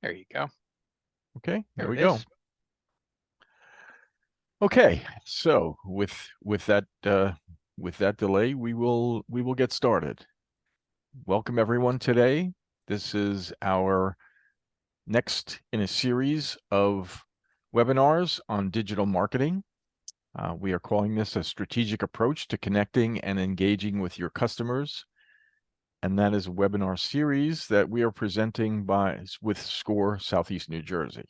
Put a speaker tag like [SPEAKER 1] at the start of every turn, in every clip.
[SPEAKER 1] There you go.
[SPEAKER 2] Okay, there
[SPEAKER 1] There
[SPEAKER 2] we
[SPEAKER 1] it
[SPEAKER 2] go.
[SPEAKER 1] is.
[SPEAKER 2] Okay, so with that delay, we will get started. Welcome everyone today. This is our next in a series of webinars on digital marketing. We are calling this a strategic approach to connecting and engaging with your customers. And that is a webinar series that we are presenting with SCORE Southeast New Jersey.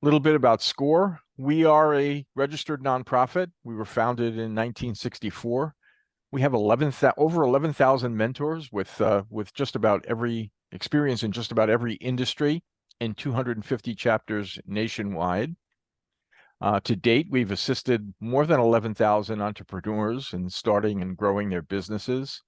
[SPEAKER 2] A little bit about SCORE. We are a registered nonprofit. We were founded in 1964. We have over 11,000 mentors with just about every experience in just about every industry in 250 chapters nationwide. To date, we've assisted more than 11,000 entrepreneurs in starting and growing their businesses.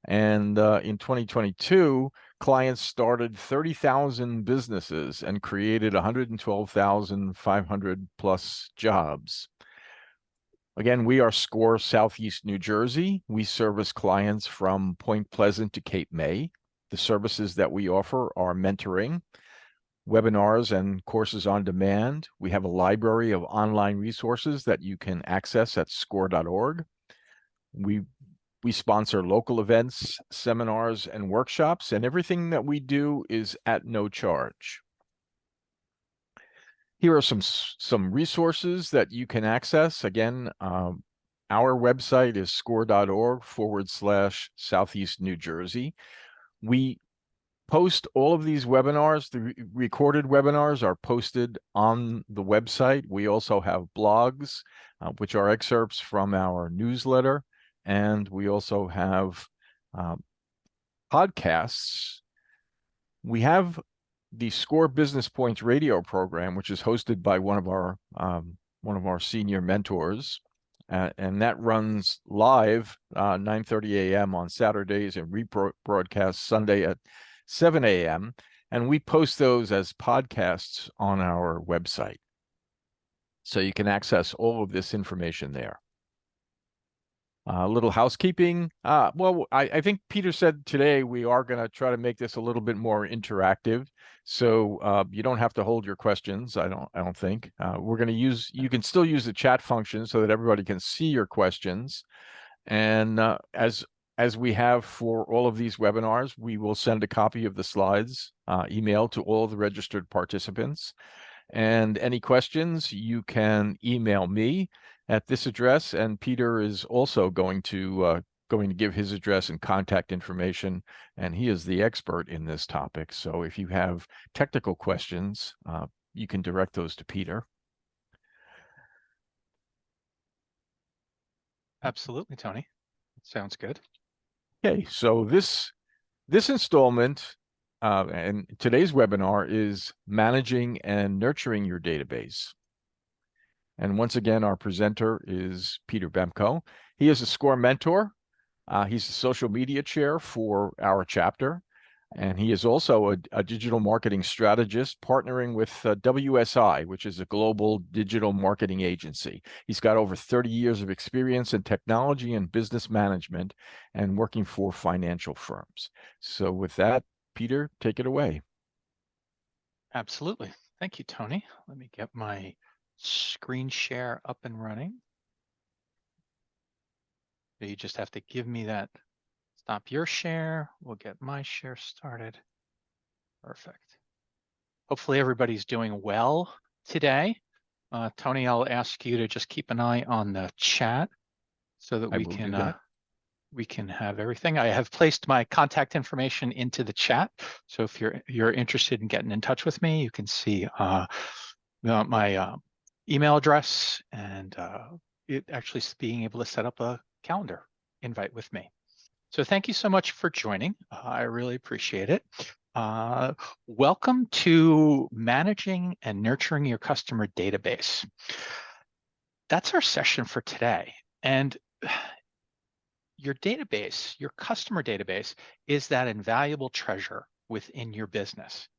[SPEAKER 2] And in 2022, clients started 30,000 businesses and created 112,500 plus jobs. Again, we are SCORE Southeast New Jersey. We service clients from Point Pleasant to Cape May. The services that we offer are mentoring, webinars and courses on demand. We have a library of online resources that you can access at score.org. We sponsor local events, seminars, and workshops, and everything that we do is at no charge. Here are some resources that you can access. Again, our website is score.org/Southeast New Jersey. We post all of these webinars. The recorded webinars are posted on the website. We also have blogs, which are excerpts from our newsletter. And we also have podcasts. We have the SCORE Business Points radio program, which is hosted by one of our senior mentors, and that runs live 9:30 a.m. on Saturdays and rebroadcast Sunday at 7 a.m. And we post those as podcasts on our website, so you can access all of this information there. A little housekeeping. Well, I think Peter said today we are going to try to make this a little bit more interactive, so you don't have to hold your questions. I don't think we're going to use. You can still use the chat function so that everybody can see your questions, and as we have for all of these webinars, we will send a copy of the slides email to all the registered participants. And any questions, you can email me at this address, and Peter is also going to give his address and contact information, and he is the expert in this topic. So if you have technical questions, you can direct those to Peter.
[SPEAKER 1] Absolutely, Tony. Sounds good.
[SPEAKER 2] Okay, so this installment and today's webinar is managing and nurturing your database. And once again, our presenter is Peter Bemko. He is a SCORE mentor. He's the social media chair for our chapter. And he is also a digital marketing strategist partnering with WSI, which is a global digital marketing agency. He's got over 30 years of experience in technology and business management and working for financial firms. So with that, Peter, take it away.
[SPEAKER 1] Absolutely. Thank you, Tony. Let me get my screen share up and running. So you just have to give me that. Stop your share. We'll get my share started. Perfect. Hopefully everybody's doing well today. Tony, I'll ask you to just keep an eye on the chat so that we can have everything. I have placed my contact information into the chat. So if you're interested in getting in touch with me, you can see my email address and it actually being able to set up a calendar invite with me. So thank you so much for joining. I really appreciate it. Welcome to managing and nurturing your customer database. That's our session for today. And your database, your customer database, is that invaluable treasure within your business.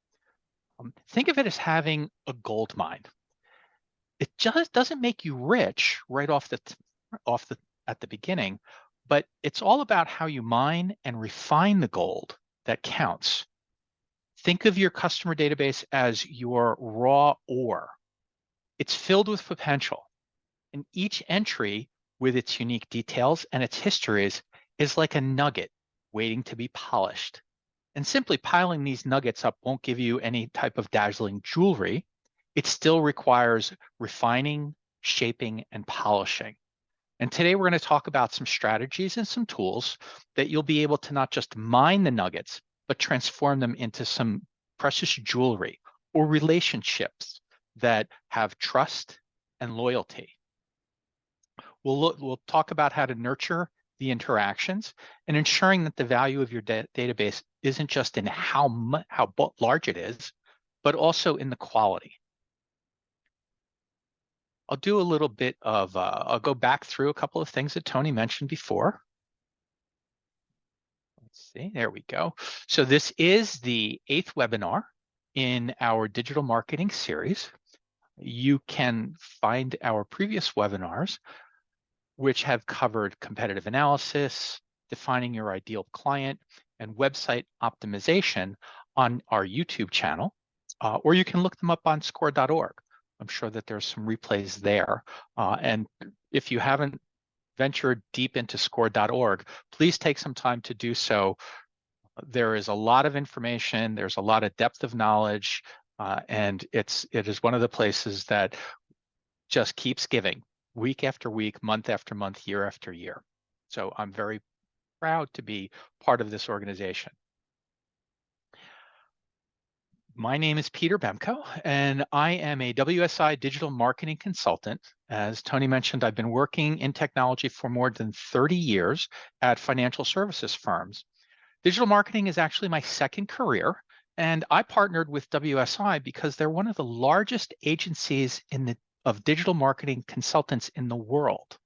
[SPEAKER 1] Think of it as having a gold mine. It just doesn't make you rich right at the beginning, but it's all about how you mine and refine the gold that counts. Think of your customer database as your raw ore. It's filled with potential, and each entry with its unique details and its histories is like a nugget waiting to be polished. And simply piling these nuggets up won't give you any type of dazzling jewelry. It still requires refining, shaping, and polishing. And today we're going to talk about some strategies and some tools that you'll be able to not just mine the nuggets, but transform them into some precious jewelry or relationships that have trust and loyalty. We'll talk about how to nurture the interactions and ensuring that the value of your database isn't just in how large it is, but also in the quality. I'll do a little bit of, I'll go back through a couple of things that Tony mentioned before. Let's see, there we go. So this is the 8th webinar in our digital marketing series. You can find our previous webinars, which have covered competitive analysis, defining your ideal client, and website optimization on our YouTube channel, or you can look them up on score.org. I'm sure that there's some replays there. And if you haven't ventured deep into score.org, please take some time to do so. There is a lot of information, there's a lot of depth of knowledge, and it is one of the places that just keeps giving week after week, month after month, year after year. So I'm very proud to be part of this organization. My name is Peter Bemko, and I am a WSI digital marketing consultant. As Tony mentioned, I've been working in technology for more than 30 years at financial services firms. Digital marketing is actually my second career, and I partnered with WSI because they're one of the largest agencies of digital marketing consultants in the world.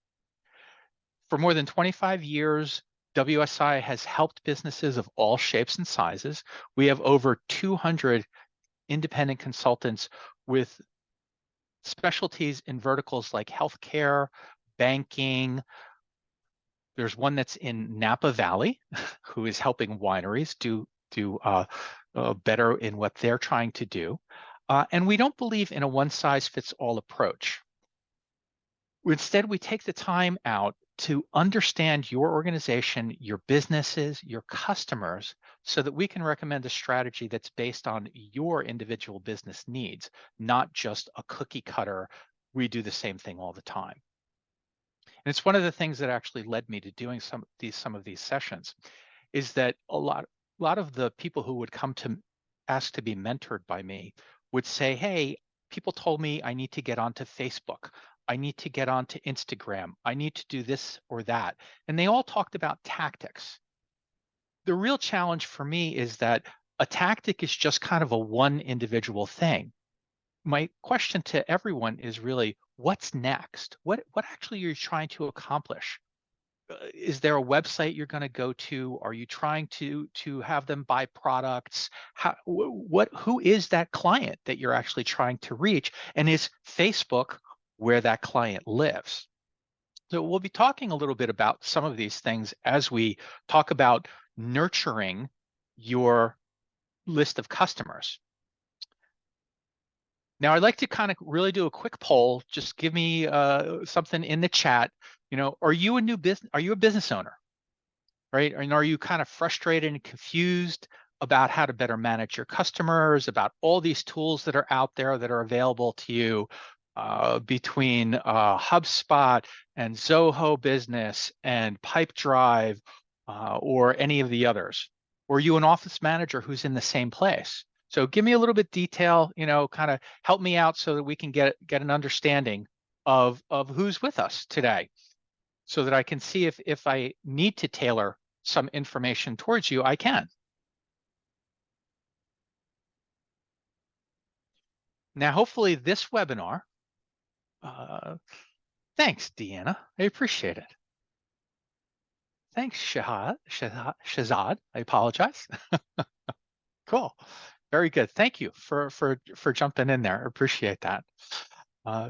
[SPEAKER 1] For more than 25 years, WSI has helped businesses of all shapes and sizes. We have over 200 independent consultants with specialties in verticals like healthcare, banking. There's one that's in Napa Valley who is helping wineries do better in what they're trying to do. And we don't believe in a one-size-fits-all approach. Instead, we take the time out to understand your organization, your businesses, your customers, so that we can recommend a strategy that's based on your individual business needs, not just a cookie cutter, we do the same thing all the time. And it's one of the things that actually led me to doing some of these sessions, is that a lot of the people who would come to ask to be mentored by me would say, hey, people told me I need to get onto Facebook. I need to get onto Instagram. I need to do this or that. And they all talked about tactics. The real challenge for me is that a tactic is just kind of a one individual thing. My question to everyone is really, what's next? What actually are you trying to accomplish? Is there a website you're going to go to? Are you trying to have them buy products? Who is that client that you're actually trying to reach? And is Facebook where that client lives? So we'll be talking a little bit about some of these things as we talk about nurturing your list of customers. Now, I'd like to kind of really do a quick poll. Just give me something in the chat. You know, are you a business owner, right? And are you kind of frustrated and confused about how to better manage your customers, about all these tools that are out there that are available to you between HubSpot and Zoho Business and Pipedrive or any of the others? Or are you an office manager who's in the same place? So give me a little bit detail, you know, kind of help me out so that we can get an understanding of who's with us today, so that I can see if I need to tailor some information towards you, I can. Now, hopefully this webinar, thanks, Deanna, I appreciate it. Thanks, Shahzad, I apologize. Cool, very good. Thank you for jumping in there. I appreciate that.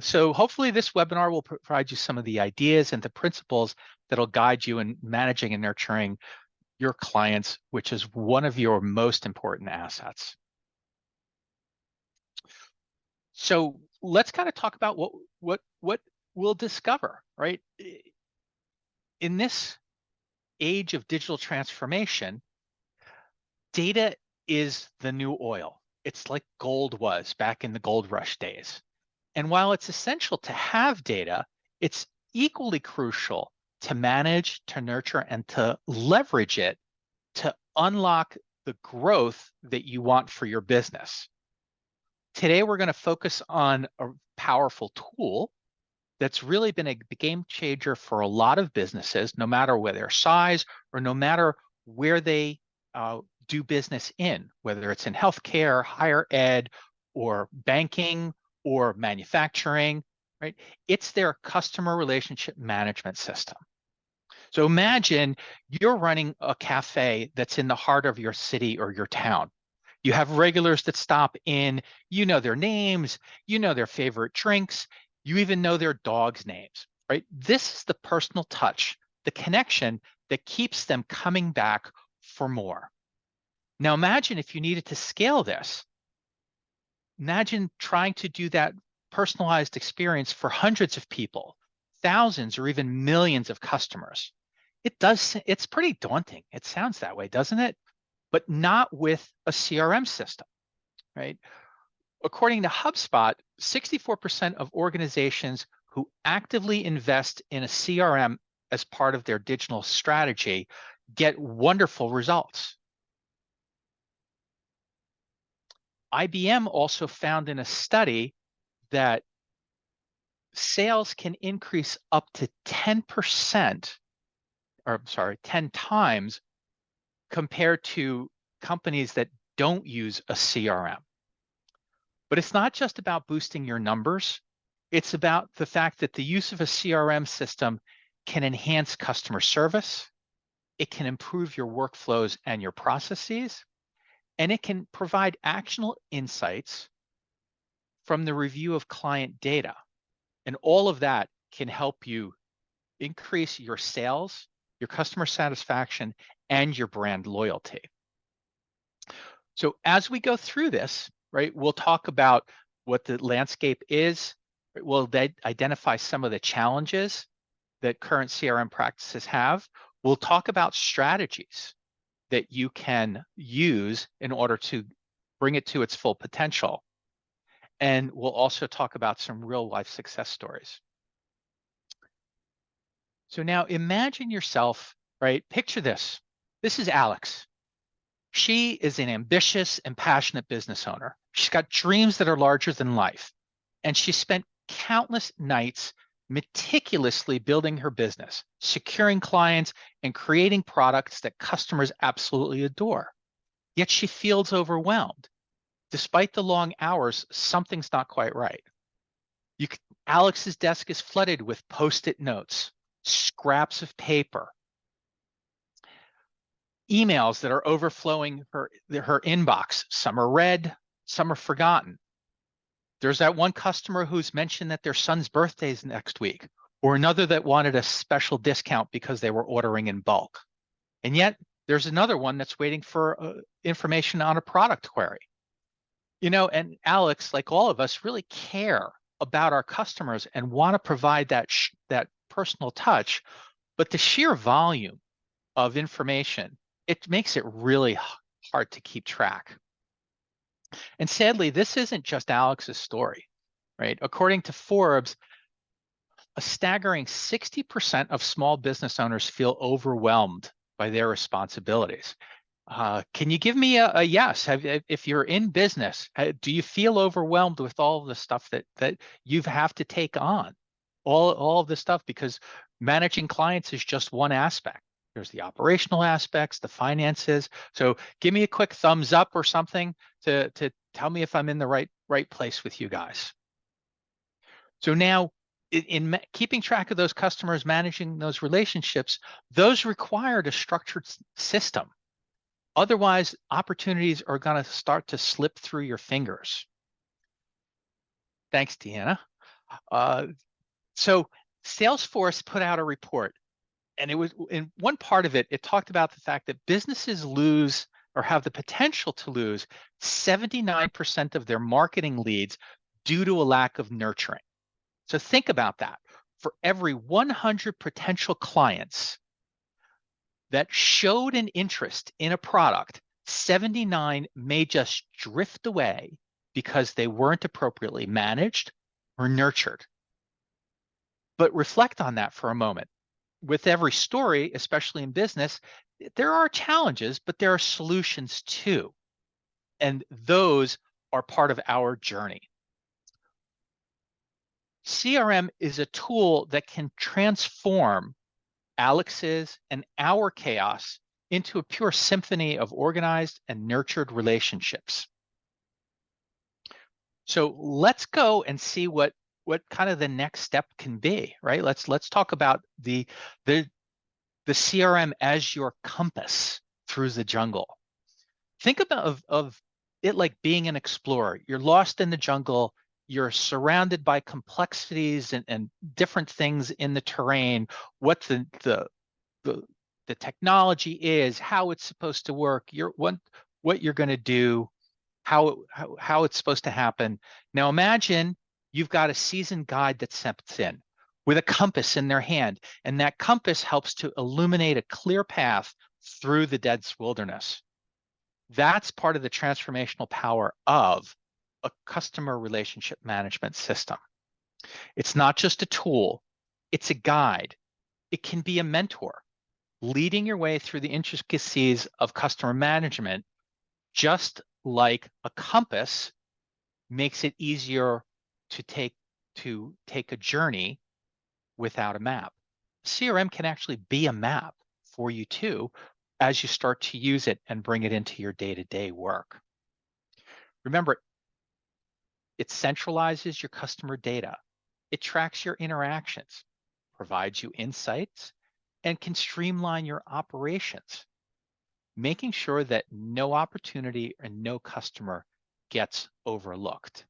[SPEAKER 1] So hopefully this webinar will provide you some of the ideas and the principles that'll guide you in managing and nurturing your clients, which is one of your most important assets. So let's kind of talk about what we'll discover, right? In this age of digital transformation, data is the new oil. It's like gold was back in the gold rush days. And while it's essential to have data, it's equally crucial to manage, to nurture, and to leverage it to unlock the growth that you want for your business. Today, we're going to focus on a powerful tool that's really been a game changer for a lot of businesses, no matter where their size or no matter where they do business in, whether it's in healthcare, higher ed, or banking, or manufacturing, right? It's their customer relationship management system. So imagine you're running a cafe that's in the heart of your city or your town. You have regulars that stop in, you know their names, you know their favorite drinks, you even know their dogs' names, right? This is the personal touch, the connection that keeps them coming back for more. Now imagine if you needed to scale this. Imagine trying to do that personalized experience for hundreds of people, thousands or even millions of customers. It's pretty daunting. It sounds that way, doesn't it? But not with a CRM system, right? According to HubSpot, 64% of organizations who actively invest in a CRM as part of their digital strategy get wonderful results. IBM also found in a study that sales can increase up to 10%, or sorry, 10 times compared to companies that don't use a CRM. But it's not just about boosting your numbers. It's about the fact that the use of a CRM system can enhance customer service. It can improve your workflows and your processes, and it can provide actionable insights from the review of client data. And all of that can help you increase your sales, your customer satisfaction, and your brand loyalty. So as we go through this, right, we'll talk about what the landscape is. We'll identify some of the challenges that current CRM practices have. We'll talk about strategies that you can use in order to bring it to its full potential. And we'll also talk about some real life success stories. So now imagine yourself, right? Picture this. This is Alex. She is an ambitious and passionate business owner. She's got dreams that are larger than life. And she spent countless nights meticulously building her business, securing clients, and creating products that customers absolutely adore. Yet she feels overwhelmed. Despite the long hours, something's not quite right. Alex's desk is flooded with Post-it notes, scraps of paper, emails that are overflowing her inbox. Some are read, some are forgotten. There's that one customer who's mentioned that their son's birthday is next week, or another that wanted a special discount because they were ordering in bulk. And yet there's another one that's waiting for information on a product query. You know, and Alex, like all of us, really care about our customers and want to provide that personal touch, but the sheer volume of information, it makes it really hard to keep track. And sadly, this isn't just Alex's story, right? According to Forbes, a staggering 60% of small business owners feel overwhelmed by their responsibilities. Can you give me a yes? If you're in business, do you feel overwhelmed with all the stuff that you have to take on? All of this stuff, because managing clients is just one aspect. There's the operational aspects, the finances. So give me a quick thumbs up or something to tell me if I'm in the right place with you guys. So now, in keeping track of those customers, managing those relationships, those required a structured system. Otherwise, opportunities are going to start to slip through your fingers. Thanks, Deanna. So Salesforce put out a report, and it was in one part of it, it talked about the fact that businesses lose or have the potential to lose 79% of their marketing leads due to a lack of nurturing. So think about that. For every 100 potential clients that showed an interest in a product, 79 may just drift away because they weren't appropriately managed or nurtured. But reflect on that for a moment. With every story, especially in business, there are challenges, but there are solutions too. And those are part of our journey. CRM is a tool that can transform Alex's and our chaos into a pure symphony of organized and nurtured relationships. So let's go and see what kind of the next step can be, right? Let's talk about the CRM as your compass through the jungle. Think about of it like being an explorer. You're lost in the jungle. You're surrounded by complexities and different things in the terrain. What the technology is, how it's supposed to work. What you're going to do, how it's supposed to happen. Now imagine you've got a seasoned guide that steps in with a compass in their hand, and that compass helps to illuminate a clear path through the dense wilderness. That's part of the transformational power of a customer relationship management system. It's not just a tool, it's a guide. It can be a mentor, leading your way through the intricacies of customer management, just like a compass makes it easier to take a journey without a map. CRM can actually be a map for you too, as you start to use it and bring it into your day-to-day work. Remember, it centralizes your customer data. It tracks your interactions, provides you insights, and can streamline your operations, making sure that no opportunity and no customer gets overlooked.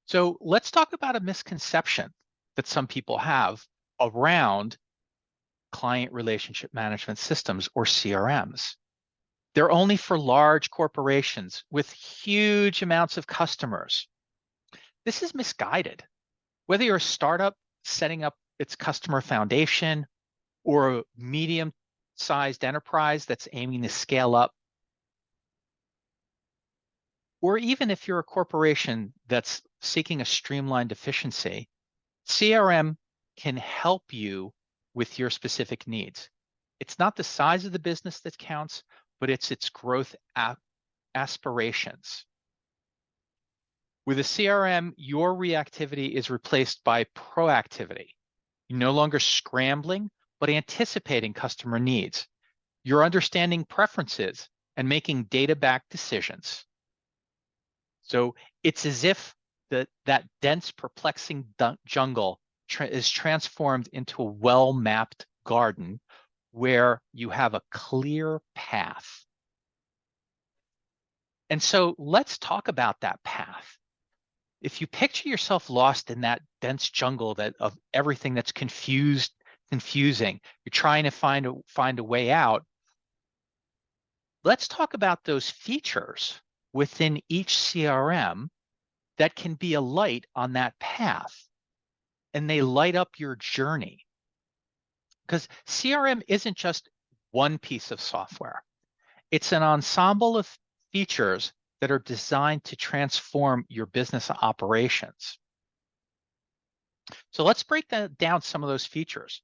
[SPEAKER 1] So let's talk about a misconception that some people have around client relationship management systems, or CRMs. They're only for large corporations with huge amounts of customers. This is misguided. Whether you're a startup setting up its customer foundation or a medium-sized enterprise that's aiming to scale up, or even if you're a corporation that's seeking a streamlined efficiency, CRM can help you with your specific needs. It's not the size of the business that counts, but it's its growth aspirations. With a CRM, your reactivity is replaced by proactivity. You're no longer scrambling, but anticipating customer needs. You're understanding preferences and making data-backed decisions. So it's as if that dense, perplexing jungle is transformed into a well-mapped garden where you have a clear path. And so let's talk about that path. If you picture yourself lost in that dense jungle of everything that's confusing, you're trying to find a way out. Let's talk about those features within each CRM that can be a light on that path, and they light up your journey. Because CRM isn't just one piece of software. It's an ensemble of features that are designed to transform your business operations. So let's break down some of those features.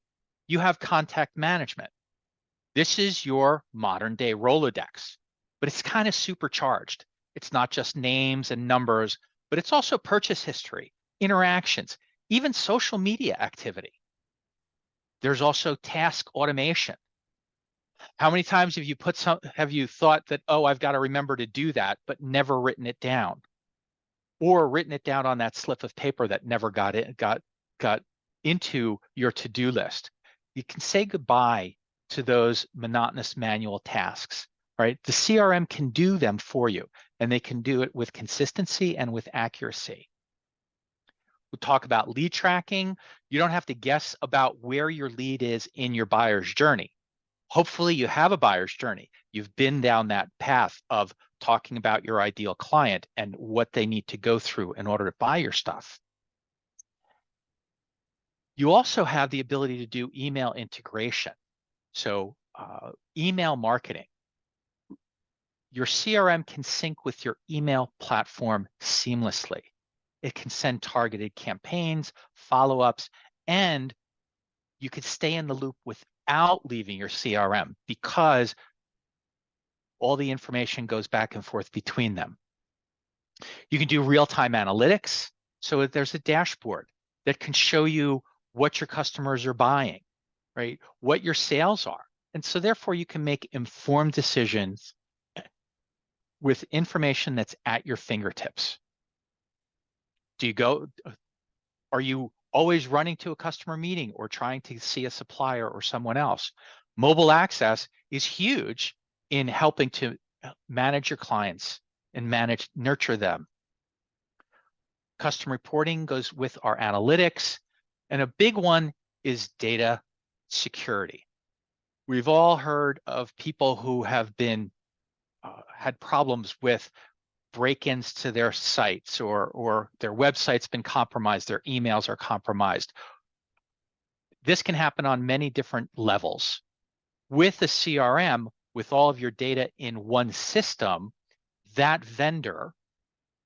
[SPEAKER 1] You have contact management. This is your modern day Rolodex, but it's kind of supercharged. It's not just names and numbers, but it's also purchase history, interactions, even social media activity. There's also task automation. How many times have you thought that, oh, I've got to remember to do that, but never written it down, or written it down on that slip of paper that never got into your to-do list? You can say goodbye to those monotonous manual tasks, right? The CRM can do them for you, and they can do it with consistency and with accuracy. We'll talk about lead tracking. You don't have to guess about where your lead is in your buyer's journey. Hopefully you have a buyer's journey. You've been down that path of talking about your ideal client and what they need to go through in order to buy your stuff. You also have the ability to do email integration. So email marketing. Your CRM can sync with your email platform seamlessly. It can send targeted campaigns, follow-ups, and you could stay in the loop without leaving your CRM because all the information goes back and forth between them. You can do real-time analytics. So there's a dashboard that can show you what your customers are buying, right? What your sales are. And so therefore you can make informed decisions with information that's at your fingertips. Are you always running to a customer meeting or trying to see a supplier or someone else? Mobile access is huge in helping to manage your clients and nurture them. Custom reporting goes with our analytics. And a big one is data security. We've all heard of people who have been had problems with break-ins to their sites or their website's been compromised, their emails are compromised. This can happen on many different levels. With a CRM, with all of your data in one system, that vendor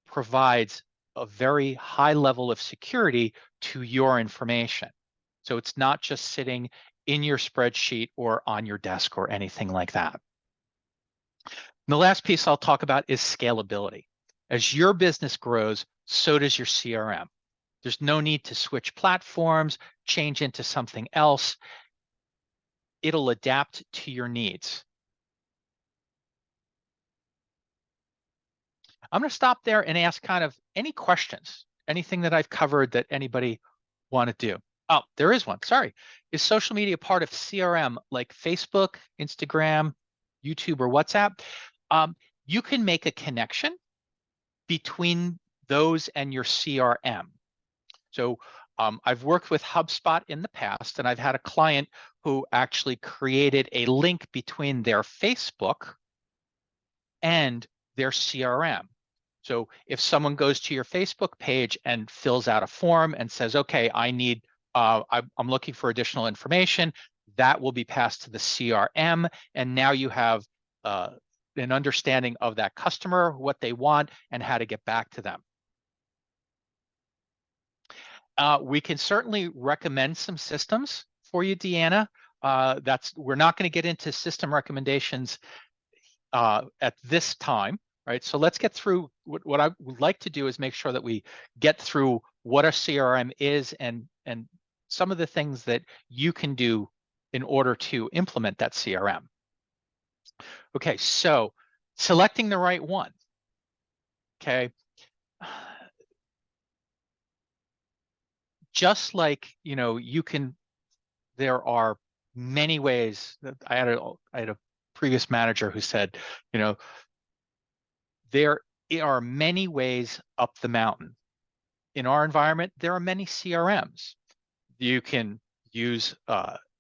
[SPEAKER 1] provides a very high level of security to your information. So it's not just sitting in your spreadsheet or on your desk or anything like that. And the last piece I'll talk about is scalability. As your business grows, so does your CRM. There's no need to switch platforms, change into something else. It'll adapt to your needs. I'm going to stop there and ask kind of any questions, anything that I've covered that anybody want to do. Oh, there is one. Sorry. Is social media part of CRM like Facebook, Instagram, YouTube, or WhatsApp? You can make a connection between those and your CRM. So I've worked with HubSpot in the past, and I've had a client who actually created a link between their Facebook and their CRM. So if someone goes to your Facebook page and fills out a form and says, okay, I'm looking for additional information, that will be passed to the CRM. And now you have an understanding of that customer, what they want, and how to get back to them. We can certainly recommend some systems for you, Deanna. We're not going to get into system recommendations at this time, right? So let's get through what I would like to do is make sure that we get through what a CRM is and some of the things that you can do in order to implement that CRM. Okay, so selecting the right one. Okay. Just like, there are many ways that I had a previous manager who said, there are many ways up the mountain. In our environment, there are many CRMs. You can use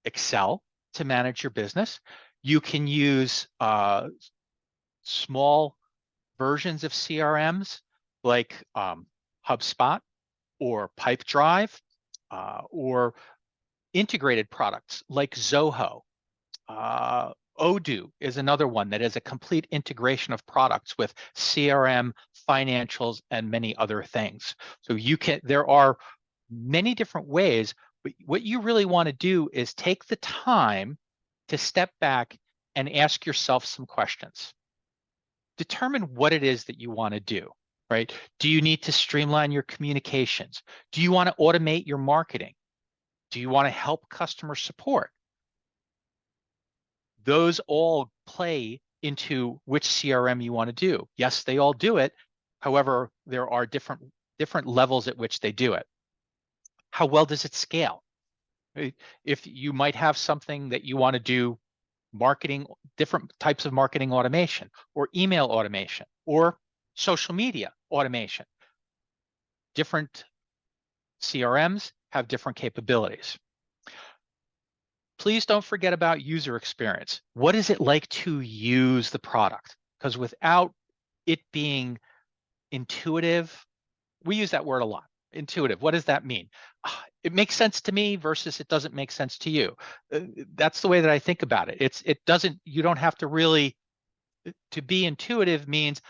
[SPEAKER 1] Excel to manage your business. You can use small versions of CRMs like HubSpot or Pipedrive or integrated products like Zoho. Odoo is another one that is a complete integration of products with CRM, financials, and many other things. So there are many different ways, but what you really want to do is take the time to step back and ask yourself some questions. Determine what it is that you want to do, right? Do you need to streamline your communications? Do you want to automate your marketing? Do you want to help customer support? Those all play into which CRM you want to do. Yes, they all do it. However, there are different levels at which they do it. How well does it scale? If you might have something that you want to do marketing, different types of marketing automation or email automation or social media automation, different CRMs have different capabilities. Please don't forget about user experience. What is it like to use the product? Because without it being intuitive, we use that word a lot. Intuitive, what does that mean? It makes sense to me versus it doesn't make sense to you. That's the way that I think about it. You don't have to really, to be intuitive means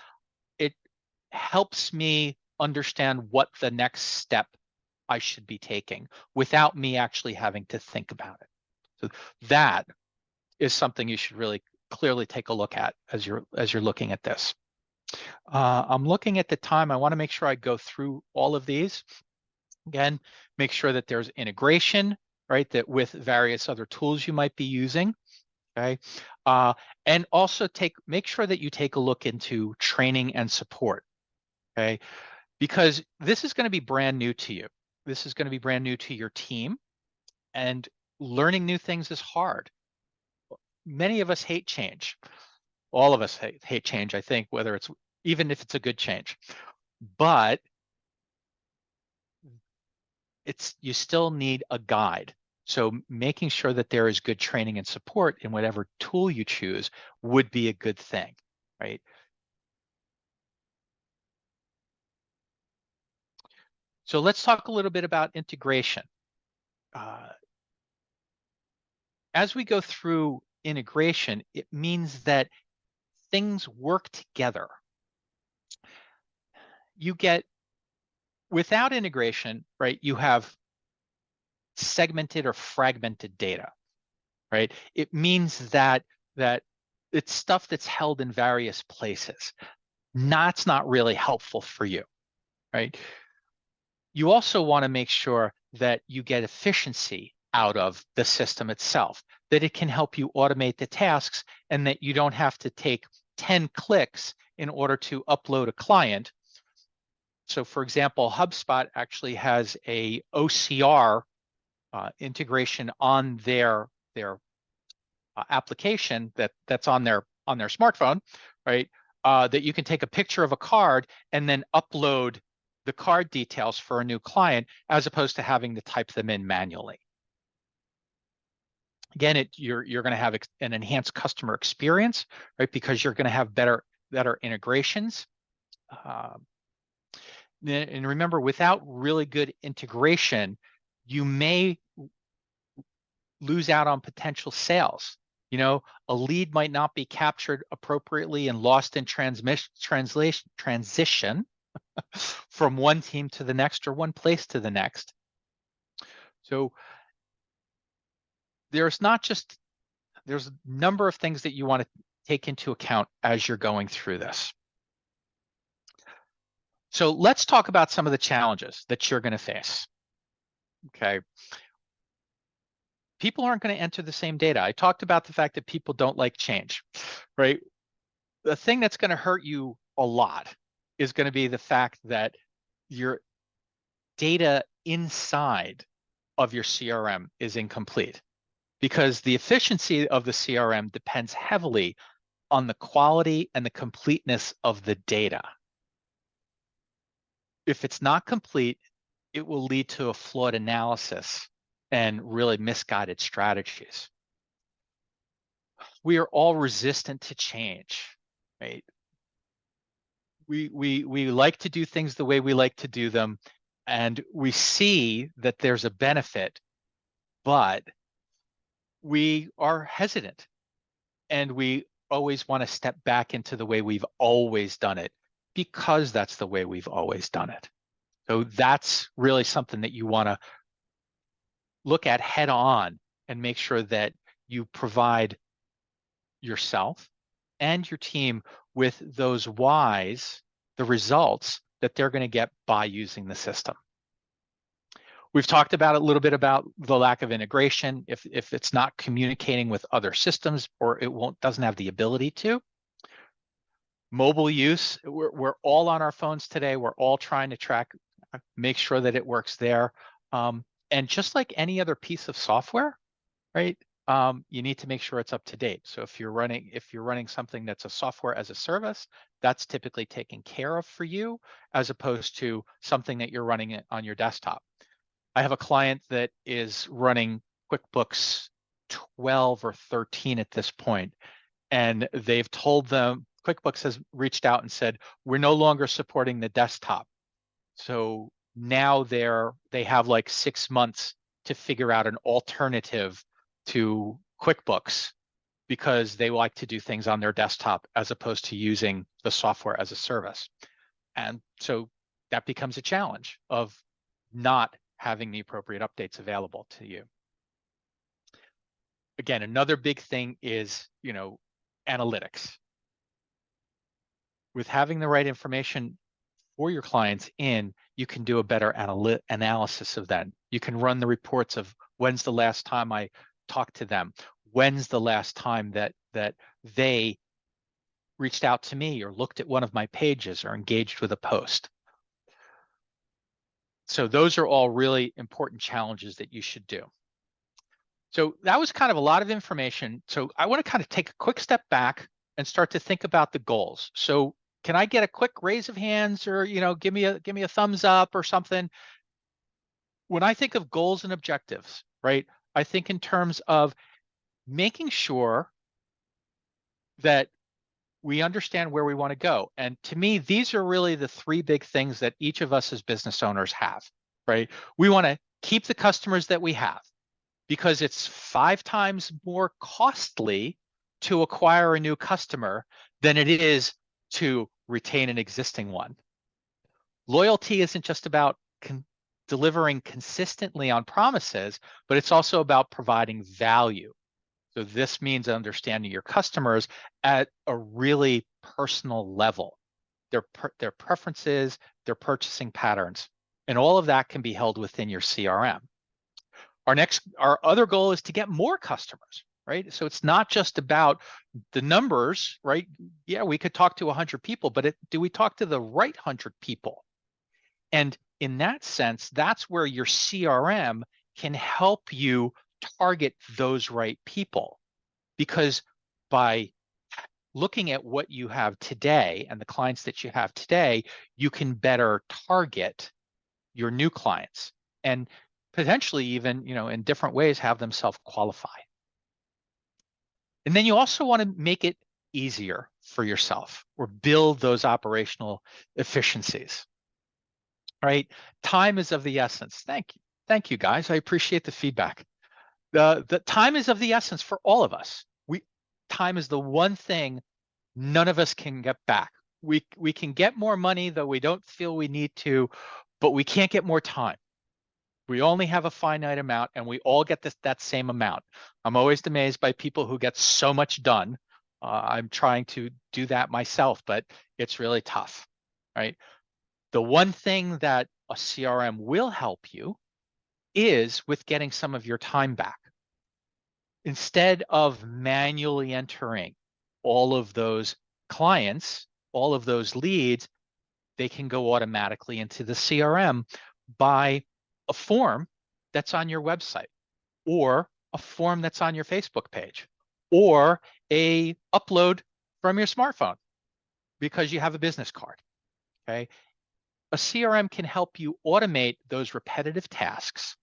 [SPEAKER 1] it helps me understand what the next step I should be taking without me actually having to think about it. So that is something you should really clearly take a look at as you're looking at this. I'm looking at the time. I want to make sure I go through all of these. Again, make sure that there's integration, right? That with various other tools you might be using, okay? And also make sure that you take a look into training and support, okay? Because this is going to be brand new to you. This is going to be brand new to your team, and learning new things is hard. Many of us hate change. All of us hate change, I think, even if it's a good change. But you still need a guide. So making sure that there is good training and support in whatever tool you choose would be a good thing, right? So let's talk a little bit about integration. As we go through integration, it means that things work together. Without integration, right, you have segmented or fragmented data, right? It means that it's stuff that's held in various places. That's not really helpful for you, right? You also want to make sure that you get efficiency out of the system itself, that it can help you automate the tasks, and that you don't have to take 10 clicks in order to upload a client. So for example, HubSpot actually has a OCR integration on their application that's on their smartphone, right? That you can take a picture of a card and then upload the card details for a new client, as opposed to having to type them in manually. Again, you're going to have an enhanced customer experience, right? Because you're going to have better integrations. And remember, without really good integration, you may lose out on potential sales. You know, a lead might not be captured appropriately and lost in transition from one team to the next or one place to the next. So there's a number of things that you want to take into account as you're going through this. So let's talk about some of the challenges that you're going to face. Okay. People aren't going to enter the same data. I talked about the fact that people don't like change, right? The thing that's going to hurt you a lot is going to be the fact that your data inside of your CRM is incomplete, because the efficiency of the CRM depends heavily on the quality and the completeness of the data. If it's not complete, it will lead to a flawed analysis and really misguided strategies. We are all resistant to change, right? We like to do things the way we like to do them, and we see that there's a benefit, but we are hesitant, and we always want to step back into the way we've always done it, because that's the way we've always done it. So that's really something that you want to look at head on and make sure that you provide yourself and your team with those whys, the results that they're going to get by using the system. We've talked about a little bit about the lack of integration, if it's not communicating with other systems, or doesn't have the ability to. Mobile use, we're all on our phones today. We're all trying to make sure that it works there. And just like any other piece of software, right? You need to make sure it's up to date. So if you're running something that's a software as a service, that's typically taken care of for you, as opposed to something that you're running on your desktop. I have a client that is running QuickBooks 12 or 13 at this point, and they've told them, QuickBooks has reached out and said, we're no longer supporting the desktop. So now they have like 6 months to figure out an alternative to QuickBooks because they like to do things on their desktop as opposed to using the software as a service. And so that becomes a challenge of not having the appropriate updates available to you. Again, another big thing is, analytics. With having the right information for your clients in, you can do a better analysis of that. You can run the reports of when's the last time I talked to them, when's the last time that they reached out to me or looked at one of my pages or engaged with a post. So those are all really important challenges that you should do. So that was kind of a lot of information. So I want to kind of take a quick step back and start to think about the goals. So can I get a quick raise of hands, or give me a thumbs up or something? When I think of goals and objectives, right, I think in terms of making sure that we understand where we want to go. And to me, these are really the three big things that each of us as business owners have, right? We want to keep the customers that we have, because it's 5 times more costly to acquire a new customer than it is to retain an existing one. Loyalty isn't just about delivering consistently on promises, but it's also about providing value. So this means understanding your customers at a really personal level, their preferences, their purchasing patterns, and all of that can be held within your CRM. Our other goal is to get more customers, right? So it's not just about the numbers, right? Yeah, we could talk to 100 people, but do we talk to the right 100 people? And in that sense, that's where your CRM can help you target those right people. Because by looking at what you have today and the clients that you have today, you can better target your new clients and potentially even, in different ways, have them self-qualify. And then you also want to make it easier for yourself or build those operational efficiencies, right? Time is of the essence. Thank you. Thank you, guys. I appreciate the feedback. The time is of the essence for all of us. Time is the one thing none of us can get back. We can get more money, though we don't feel we need to, but we can't get more time. We only have a finite amount, and we all get that same amount. I'm always amazed by people who get so much done. I'm trying to do that myself, but it's really tough, right? The one thing that a CRM will help you is with getting some of your time back. Instead of manually entering all of those clients, all of those leads, they can go automatically into the CRM by a form that's on your website, or a form that's on your Facebook page, or a upload from your smartphone because you have a business card, okay? A CRM can help you automate those repetitive tasks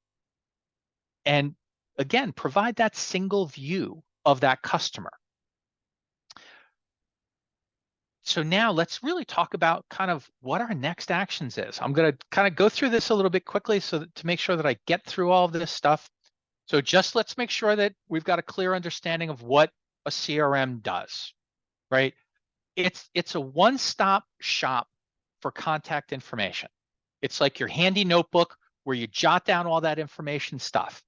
[SPEAKER 1] and, again, provide that single view of that customer. So now let's really talk about kind of what our next actions is. I'm going to kind of go through this a little bit quickly to make sure that I get through all of this stuff. So just let's make sure that we've got a clear understanding of what a CRM does, right? It's a one-stop shop for contact information. It's like your handy notebook where you jot down all that information stuff.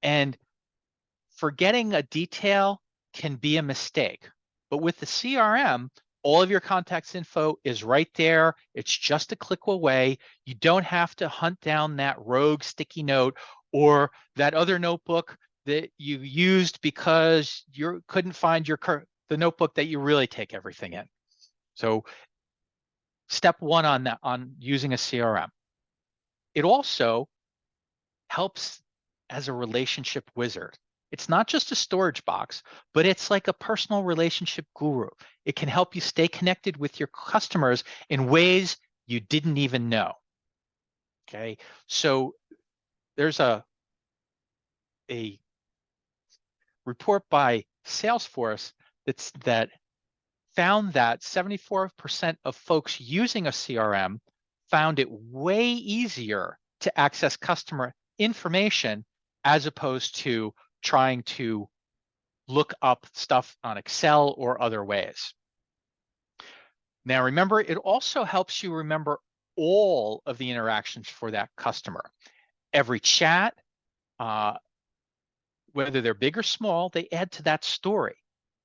[SPEAKER 1] And forgetting a detail can be a mistake. But with the CRM, all of your contacts info is right there. It's just a click away. You don't have to hunt down that rogue sticky note or that other notebook that you used because you couldn't find the notebook that you really take everything in. So step one on using a CRM. It also helps as a relationship wizard. It's not just a storage box, but it's like a personal relationship guru. It can help you stay connected with your customers in ways you didn't even know. Okay, so there's a report by Salesforce that found that 74% of folks using a CRM found it way easier to access customer information as opposed to trying to look up stuff on Excel or other ways. Now, remember, it also helps you remember all of the interactions for that customer. Every chat, whether they're big or small, they add to that story.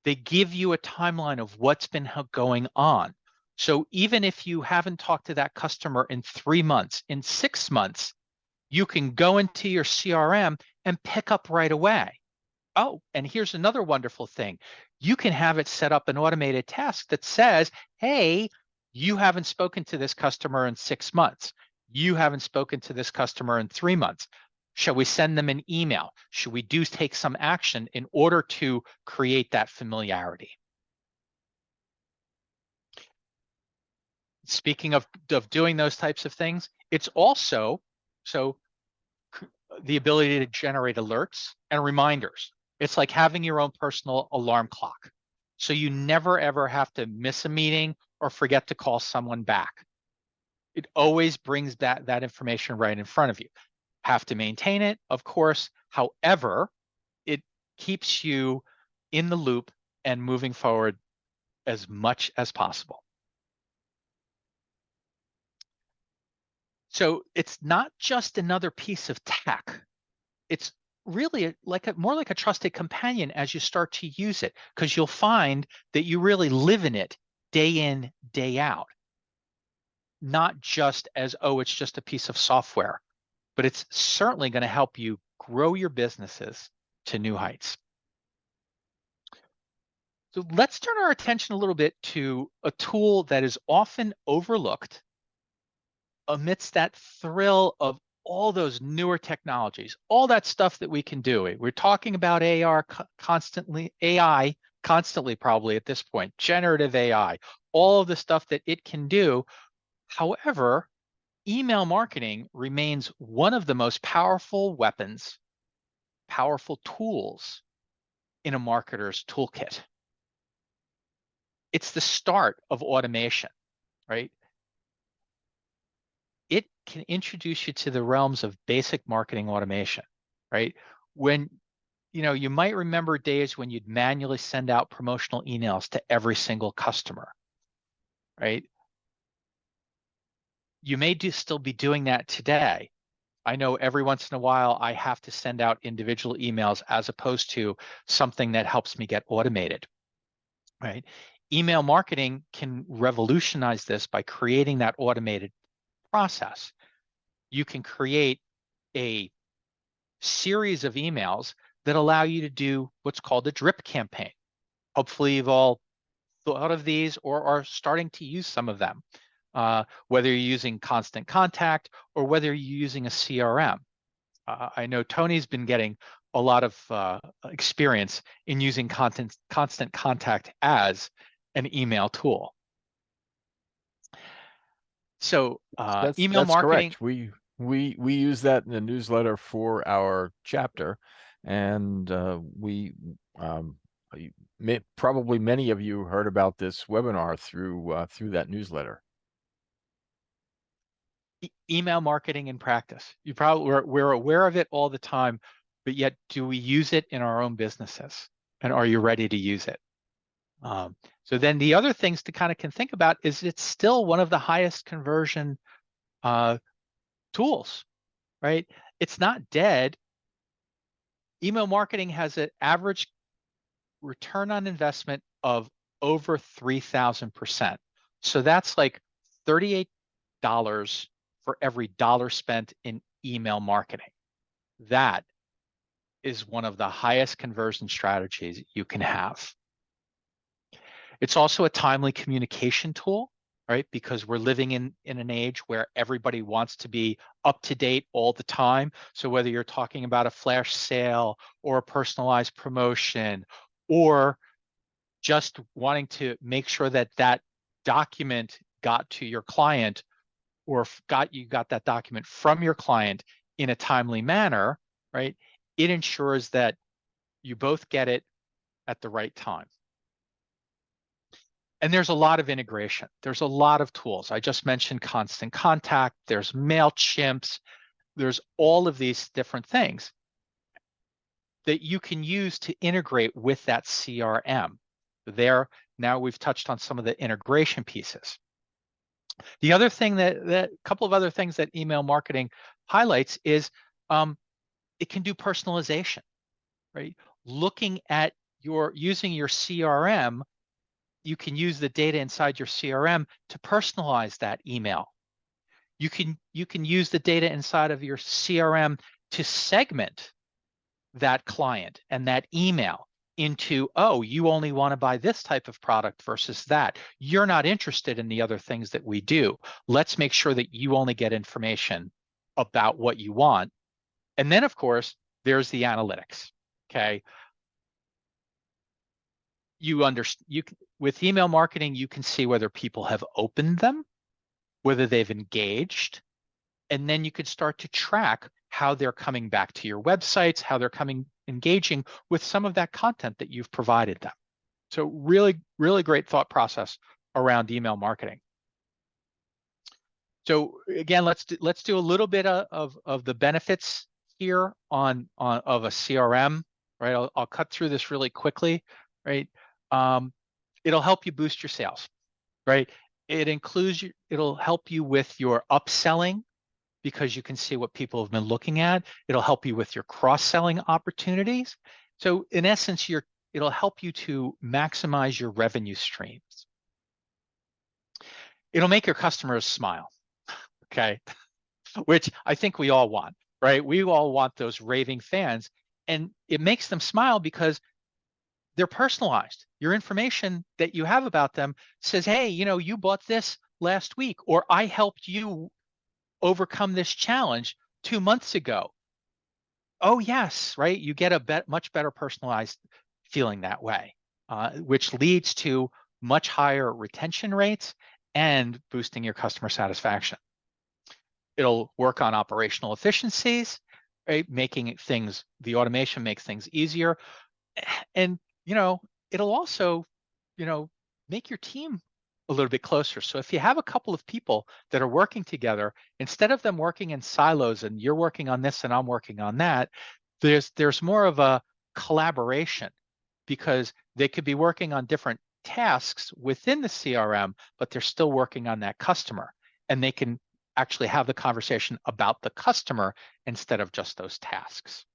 [SPEAKER 1] They give you a timeline of what's been going on. So even if you haven't talked to that customer in 3 months, in 6 months, you can go into your CRM and pick up right away. Oh, and here's another wonderful thing. You can have it set up an automated task that says, hey, you haven't spoken to this customer in 6 months. You haven't spoken to this customer in 3 months. Shall we send them an email? Should we take some action in order to create that familiarity? Speaking of doing those types of things, it's also the ability to generate alerts and reminders. It's like having your own personal alarm clock. So you never ever have to miss a meeting or forget to call someone back. It always brings that information right in front of you. Have to maintain it, of course. However, it keeps you in the loop and moving forward as much as possible. So it's not just another piece of tech. It's really more like a trusted companion as you start to use it, because you'll find that you really live in it day in, day out. Not just as, oh, it's just a piece of software, but it's certainly going to help you grow your businesses to new heights. So let's turn our attention a little bit to a tool that is often overlooked amidst that thrill of all those newer technologies, all that stuff that we can do. We're talking about AI constantly probably at this point, generative AI, all of the stuff that it can do. However, email marketing remains one of the most powerful weapons, powerful tools in a marketer's toolkit. It's the start of automation, right? It can introduce you to the realms of basic marketing automation, right? When, you might remember days when you'd manually send out promotional emails to every single customer, right? You may still be doing that today. I know every once in a while I have to send out individual emails as opposed to something that helps me get automated, right? Email marketing can revolutionize this by creating that automated process. You can create a series of emails that allow you to do what's called a drip campaign. Hopefully you've all thought of these or are starting to use some of them, whether you're using Constant Contact or whether you're using a CRM. I know Tony's been getting a lot of experience in using Constant Contact as an email tool. So email
[SPEAKER 2] that's
[SPEAKER 1] marketing.
[SPEAKER 2] Correct. We use that in the newsletter for our chapter, and probably many of you heard about this webinar through that newsletter.
[SPEAKER 1] Email marketing in practice. We're aware of it all the time, but yet do we use it in our own businesses? And are you ready to use it? So then the other things to kind of can think about is it's still one of the highest conversion tools, right? It's not dead. Email marketing has an average return on investment of over 3,000%. So that's like $38 for every dollar spent in email marketing. That is one of the highest conversion strategies you can have. It's also a timely communication tool, right? Because we're living in an age where everybody wants to be up to date all the time. So whether you're talking about a flash sale or a personalized promotion, or just wanting to make sure that that document got to your client, or you got that document from your client in a timely manner, right, it ensures that you both get it at the right time. And there's a lot of integration. There's a lot of tools. I just mentioned Constant Contact. There's MailChimps. There's all of these different things that you can use to integrate with that CRM. There, now we've touched on some of the integration pieces. The other thing that couple of other things that email marketing highlights is it can do personalization, right? Looking at using your CRM, you can use the data inside your CRM to personalize that email. You can use the data inside of your CRM to segment that client and that email into, oh, you only want to buy this type of product versus that. You're not interested in the other things that we do. Let's make sure that you only get information about what you want. And then, of course, there's the analytics. Okay. With email marketing, you can see whether people have opened them, whether they've engaged, and then you could start to track how they're coming back to your websites, how they're engaging with some of that content that you've provided them. So really, really great thought process around email marketing. So again, let's do a little bit of the benefits here of a CRM, right? I'll cut through this really quickly, right? It'll help you boost your sales, right? It'll help you with your upselling because you can see what people have been looking at. It'll help you with your cross-selling opportunities. So in essence, it'll help you to maximize your revenue streams. It'll make your customers smile, okay? Which I think we all want, right? We all want those raving fans, and it makes them smile because they're personalized. Your information that you have about them says, hey, you bought this last week, or I helped you overcome this challenge 2 months ago. Oh yes, right? You get a much better personalized feeling that way, which leads to much higher retention rates and boosting your customer satisfaction. It'll work on operational efficiencies, right? The automation makes things easier. And, it'll also, make your team a little bit closer. So if you have a couple of people that are working together, instead of them working in silos and you're working on this and I'm working on that, there's more of a collaboration because they could be working on different tasks within the CRM, but they're still working on that customer, and they can actually have the conversation about the customer instead of just those tasks.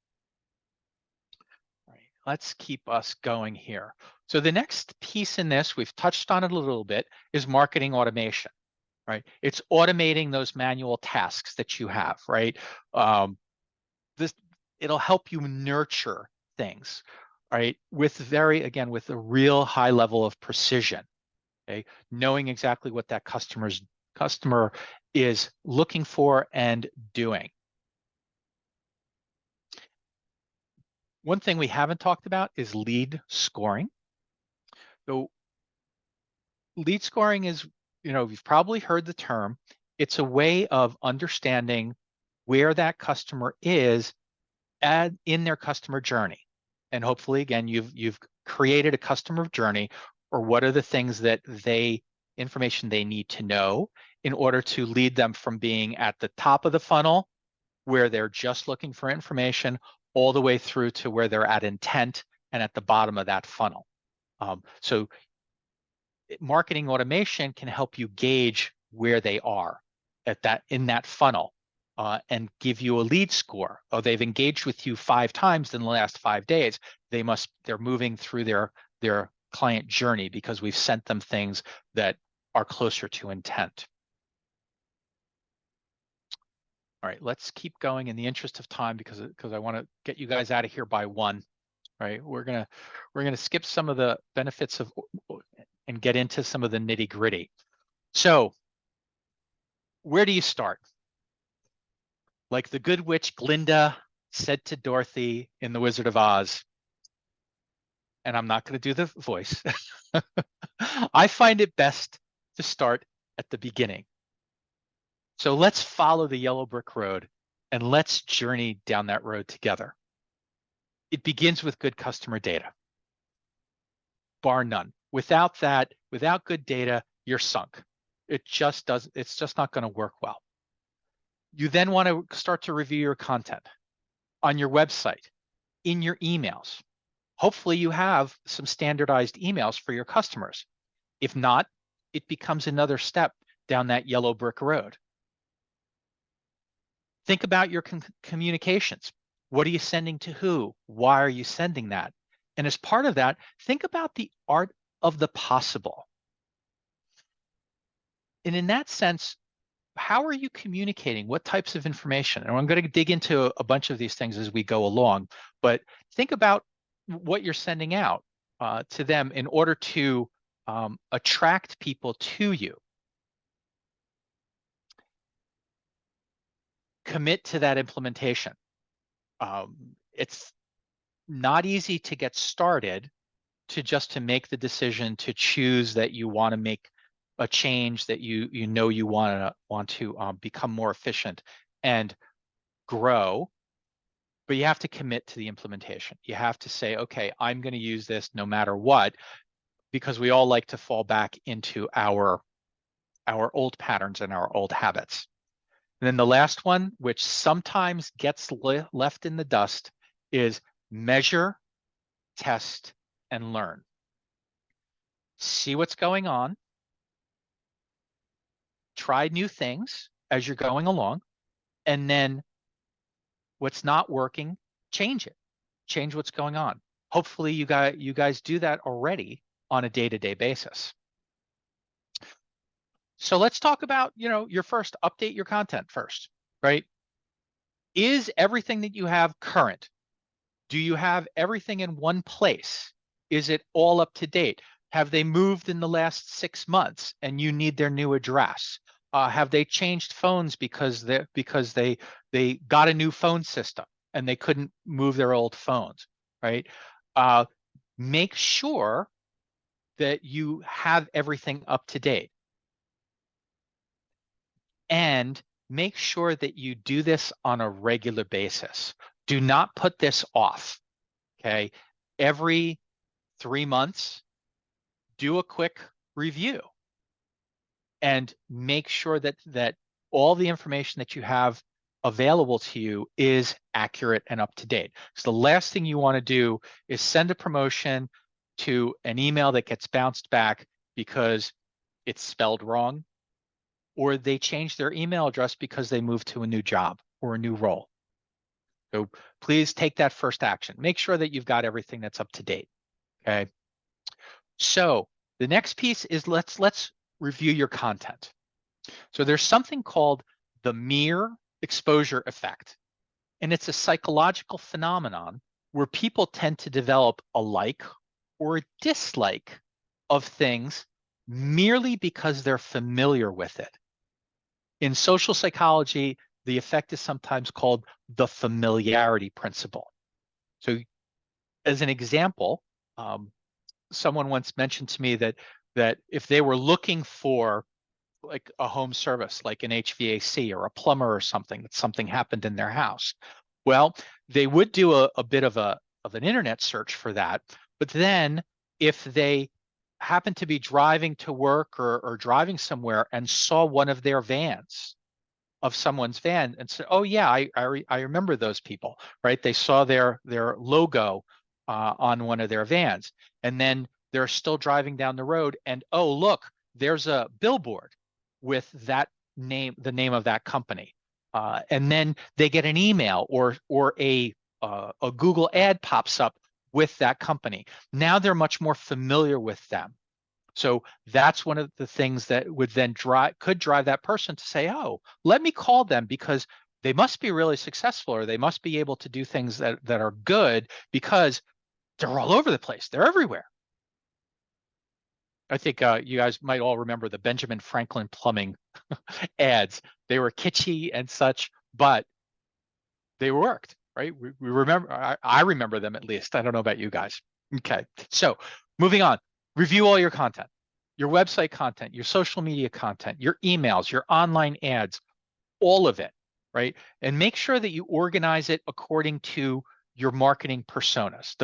[SPEAKER 1] All right, let's keep us going here. So the next piece in this, we've touched on it a little bit, is marketing automation, right? It's automating those manual tasks that you have, right? It'll help you nurture things, right? With a real high level of precision, okay? Knowing exactly what that customer is looking for and doing. One thing we haven't talked about is lead scoring. So lead scoring is, you've probably heard the term. It's a way of understanding where that customer is in their customer journey. And hopefully, again, you've created a customer journey, or what are the things that information they need to know in order to lead them from being at the top of the funnel where they're just looking for information all the way through to where they're at intent and at the bottom of that funnel. So marketing automation can help you gauge where they are in that funnel and give you a lead score. Oh, they've engaged with you 5 times in the last 5 days. They're moving through their client journey because we've sent them things that are closer to intent. All right, let's keep going in the interest of time because I want to get you guys out of here by 1. Right, we're gonna skip some of the benefits and get into some of the nitty gritty. So, where do you start? Like the good witch Glinda said to Dorothy in The Wizard of Oz, and I'm not going to do the voice. I find it best to start at the beginning. So let's follow the yellow brick road and let's journey down that road together. It begins with good customer data, bar none. Without that, without good data, you're sunk. It's just not going to work well. You then want to start to review your content on your website, in your emails. Hopefully you have some standardized emails for your customers. If not, it becomes another step down that yellow brick road. Think about your communications. What are you sending to who? Why are you sending that? And as part of that, think about the art of the possible. And in that sense, how are you communicating? What types of information? And I'm going to dig into a bunch of these things as we go along, but think about what you're sending out to them in order to attract people to you. Commit to that implementation. It's not easy to get started to make the decision to choose that you want to make a change, that you want to become more efficient and grow, but you have to commit to the implementation. You have to say, okay, I'm going to use this no matter what, because we all like to fall back into our old patterns and our old habits. And then the last one, which sometimes gets left in the dust, is measure, test, and learn. See what's going on. Try new things as you're going along, and then what's not working, change it. Change what's going on. Hopefully you guys do that already on a day-to-day basis. So let's talk about, your first, update your content first, right? Is everything that you have current? Do you have everything in one place? Is it all up to date? Have they moved in the last 6 months and you need their new address? Have they changed phones because they got a new phone system and they couldn't move their old phones, right? Make sure that you have everything up to date. And make sure that you do this on a regular basis. Do not put this off, okay? Every 3 months, do a quick review and make sure that all the information that you have available to you is accurate and up to date. So the last thing you want to do is send a promotion to an email that gets bounced back because it's spelled wrong, or they change their email address because they moved to a new job or a new role. So please take that first action. Make sure that you've got everything that's up to date, okay? So the next piece is let's review your content. So there's something called the mere exposure effect, and it's a psychological phenomenon where people tend to develop a like or a dislike of things merely because they're familiar with it. In social psychology, the effect is sometimes called the familiarity principle. So as an example, someone once mentioned to me that if they were looking for like a home service, like an HVAC or a plumber or something, that something happened in their house, well, they would do a bit of an internet search for that. But then if they happened to be driving to work or driving somewhere and saw one of their vans, of someone's van, and said, oh yeah, I remember those people, right? They saw their logo on one of their vans, and then they're still driving down the road and, oh look, there's a billboard with that name, the name of that company. And then they get an email or a Google ad pops up with that company. Now they're much more familiar with them. So that's one of the things that would then could drive that person to say, oh, let me call them because they must be really successful, or they must be able to do things that are good because they're all over the place. They're everywhere. I think you guys might all remember the Benjamin Franklin plumbing ads. They were kitschy and such, but they worked, right? We remember, I remember them at least. I don't know about you guys. Okay, so moving on. Review all your content, your website content, your social media content, your emails, your online ads, all of it. right? And make sure that you organize it according to your marketing personas,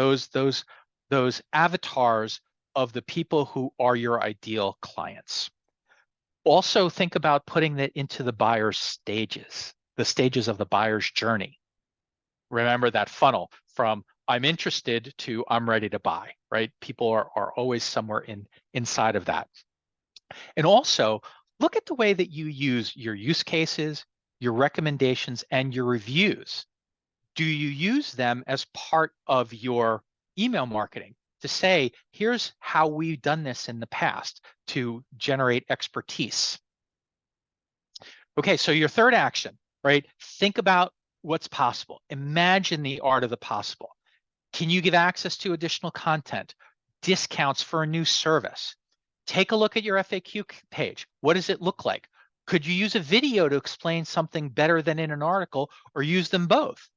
[SPEAKER 1] those avatars of the people who are your ideal clients. Also think about putting that into the buyer's stages, the stages of the buyer's journey. Remember that funnel from I'm interested to I'm ready to buy, right? People are always somewhere inside of that. And also look at the way that you use your use cases, your recommendations, and your reviews. Do you use them as part of your email marketing to say, here's how we've done this in the past to generate expertise? Okay, so your third action, right? Think about what's possible. Imagine the art of the possible. Can you give access to additional content, discounts for a new service? Take a look at your FAQ page. What does it look like? Could you use a video to explain something better than in an article, or use them both?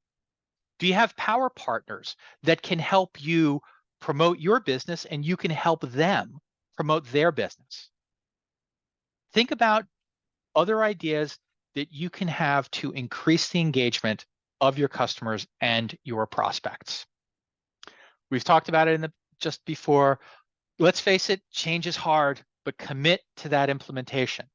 [SPEAKER 1] Do you have power partners that can help you promote your business and you can help them promote their business? Think about other ideas that you can have to increase the engagement of your customers and your prospects. We've talked about it just before. Let's face it, change is hard, but commit to that implementation.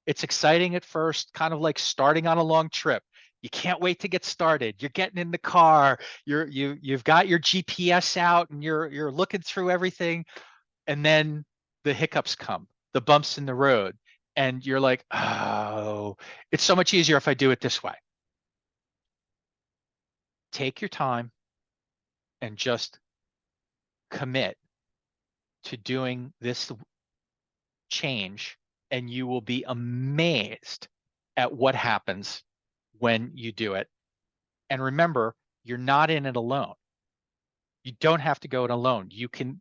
[SPEAKER 1] It's exciting at first, kind of like starting on a long trip. You can't wait to get started. You're getting in the car, you've got your GPS out and you're looking through everything, and then the hiccups come, the bumps in the road, and you're like, oh, it's so much easier if I do it this way. Take your time and just commit to doing this change, and you will be amazed at what happens when you do it. And remember, you're not in it alone. You don't have to go it alone. You can,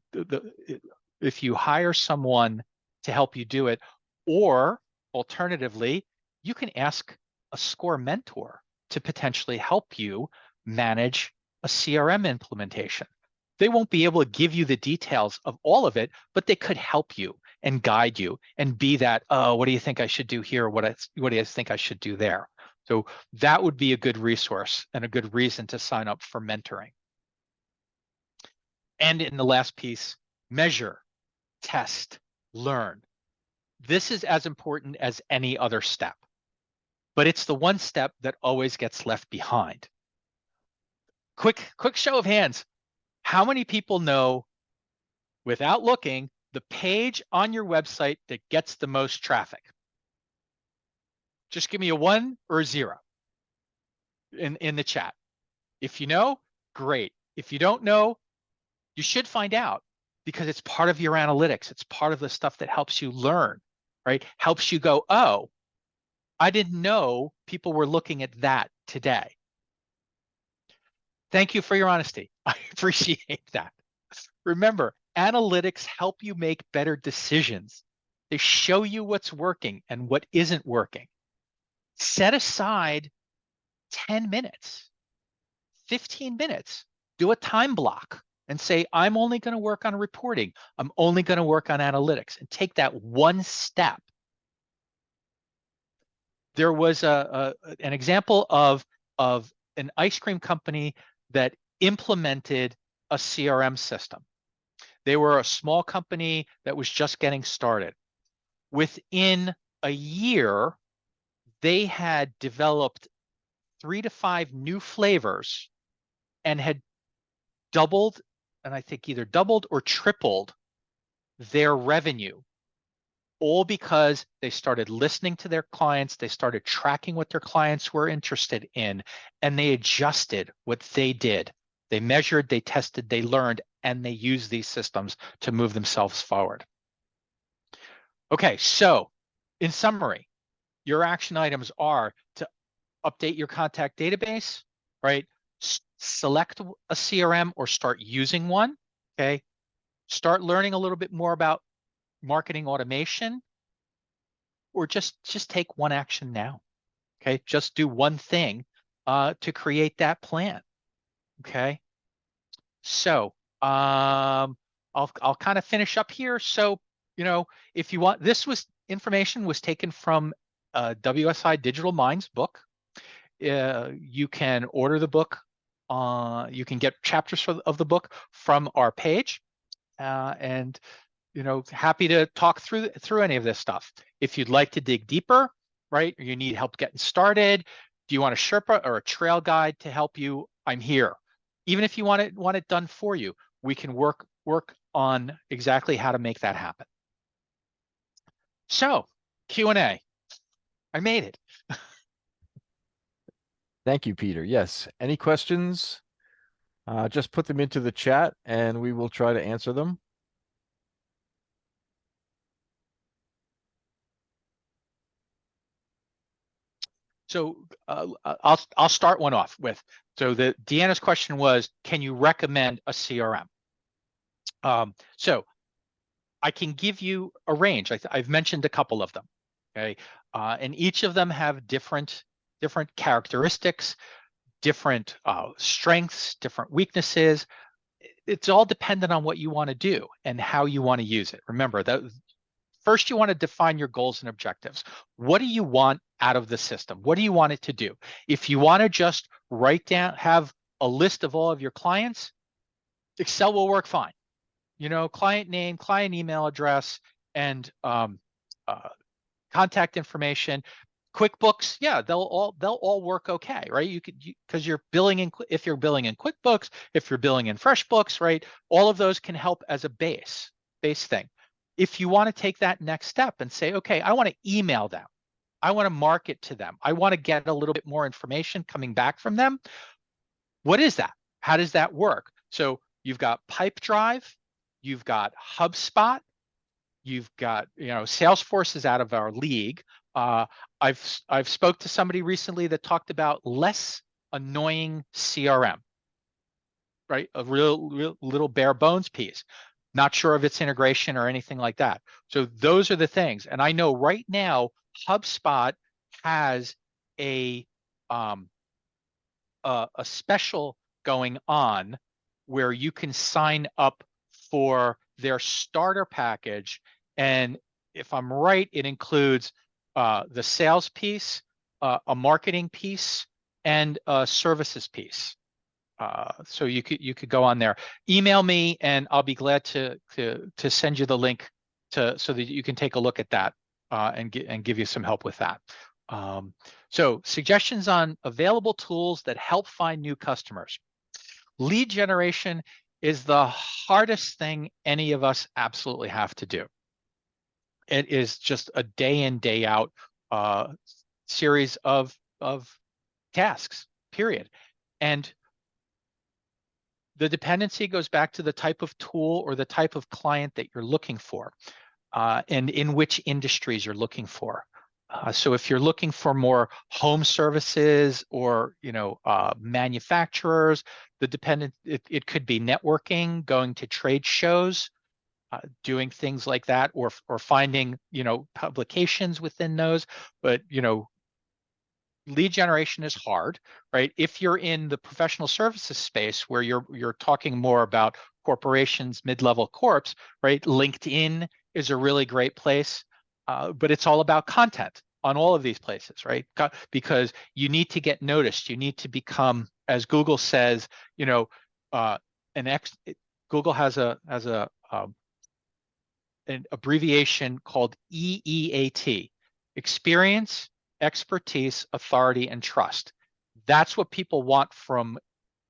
[SPEAKER 1] if you hire someone to help you do it, or alternatively, you can ask a SCORE mentor to potentially help you manage a CRM implementation. They won't be able to give you the details of all of it, but they could help you and guide you and be that, oh, what do you think I should do here? What do you think I should do there? So that would be a good resource and a good reason to sign up for mentoring. And in the last piece, measure, test, learn. This is as important as any other step, but it's the one step that always gets left behind. Quick show of hands. How many people know, without looking, the page on your website that gets the most traffic? Just give me a 1 or a 0 in the chat. If you know, great. If you don't know, you should find out, because it's part of your analytics. It's part of the stuff that helps you learn, right? Helps you go, oh, I didn't know people were looking at that today. Thank you for your honesty. I appreciate that. Remember, analytics help you make better decisions. They show you what's working and what isn't working. Set aside 10 minutes, 15 minutes, do a time block and say, I'm only going to work on reporting. I'm only going to work on analytics, and take that one step. There was an example of an ice cream company that implemented a CRM system. They were a small company that was just getting started. Within a year, they had developed 3 to 5 new flavors and had doubled, and I think either doubled or tripled their revenue, all because they started listening to their clients, they started tracking what their clients were interested in, and they adjusted what they did. They measured, they tested, they learned, and they used these systems to move themselves forward. Okay, so in summary, your action items are to update your contact database, right? Select a CRM or start using one, okay? Start learning a little bit more about marketing automation, or just take one action now, okay? Just do one thing to create that plan, okay? So I'll kind of finish up here. So, you know, if you want, information was taken from WSI Digital Minds book. you can order the book. You can get chapters of the book from our page, and happy to talk through any of this stuff. If you'd like to dig deeper, right, or you need help getting started, do you want a Sherpa or a trail guide to help you? I'm here. Even if you want it done for you, we can work on exactly how to make that happen. So Q&A. I made it.
[SPEAKER 2] Thank you, Peter. Yes. Any questions? Just put them into the chat and we will try to answer them.
[SPEAKER 1] So I'll start one off with, so Deanna's question was, can you recommend a CRM? So I can give you a range. I've mentioned a couple of them, okay? And each of them have different characteristics, different strengths, different weaknesses. It's all dependent on what you want to do and how you want to use it. Remember that first you want to define your goals and objectives. What do you want out of the system? What do you want it to do? If you want to just write down, have a list of all of your clients, Excel will work fine. Client name, client email address, and contact information. QuickBooks, yeah, they'll all work okay, right? You could, because you're billing if you're billing in QuickBooks, if you're billing in FreshBooks, right? All of those can help as a base thing. If you want to take that next step and say, okay, I want to email them, I want to market to them, I want to get a little bit more information coming back from them. What is that? How does that work? So you've got Pipedrive, you've got HubSpot, you've got, Salesforce is out of our league. I've spoke to somebody recently that talked about less annoying CRM, right? A real little bare bones piece. Not sure of its integration or anything like that. So those are the things. And I know right now HubSpot has a special going on where you can sign up for their starter package. And if I'm right, it includes the sales piece, a marketing piece, and a services piece. So you could go on there. Email me, and I'll be glad to send you the link so that you can take a look at that and give you some help with that. So suggestions on available tools that help find new customers. Lead generation is the hardest thing any of us absolutely have to do. It is just a day in, day out series of tasks, period. And the dependency goes back to the type of tool or the type of client that you're looking for, and in which industries you're looking for. So if you're looking for more home services or manufacturers, it could be networking, going to trade shows, doing things like that, or finding publications within those. But lead generation is hard, right? If you're in the professional services space where you're talking more about corporations, mid-level corps, right? LinkedIn is a really great place, but it's all about content on all of these places, right? Because you need to get noticed. You need to become, as Google says, Google has an abbreviation called EEAT: experience, expertise, authority, and trust. That's what people want from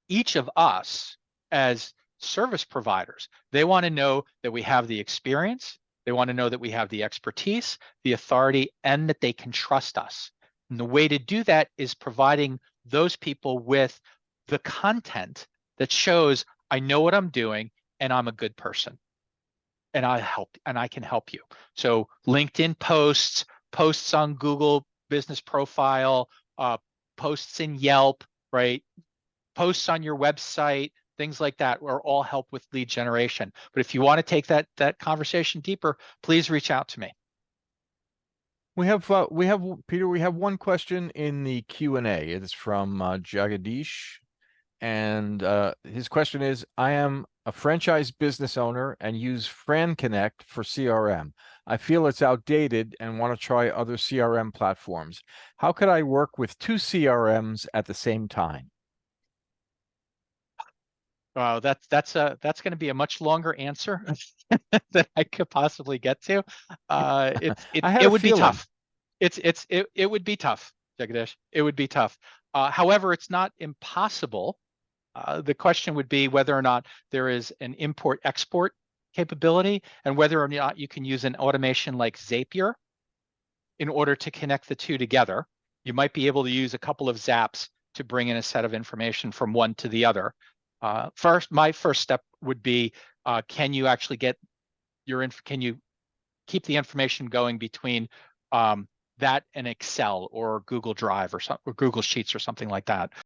[SPEAKER 1] each of us as service providers. They want to know that we have the experience, they want to know that we have the expertise, the authority, and that they can trust us. And the way to do that is providing those people with the content that shows I know what I'm doing and I'm a good person. And I can help you. So LinkedIn posts on Google Business Profile, posts in Yelp, right? Posts on your website, things like that, will all help with lead generation. But if you want to take that conversation deeper, please reach out to me.
[SPEAKER 2] We have Peter. We have one question in the Q&A. It is from Jagadish, and his question is: I am a franchise business owner and use FranConnect for CRM. I feel it's outdated and want to try other CRM platforms. How could I work with 2 CRMs at the same time?
[SPEAKER 1] That's going to be a much longer answer than I could possibly get to.
[SPEAKER 2] I had
[SPEAKER 1] It
[SPEAKER 2] a
[SPEAKER 1] would be
[SPEAKER 2] feeling.
[SPEAKER 1] tough. It would be tough, Jagdish. It would be tough. However, it's not impossible. The question would be whether or not there is an import-export capability and whether or not you can use an automation like Zapier in order to connect the two together. You might be able to use a couple of zaps to bring in a set of information from one to the other. My first step would be, can you actually get can you keep the information going between that and Excel or Google Drive or Google Sheets or something like that?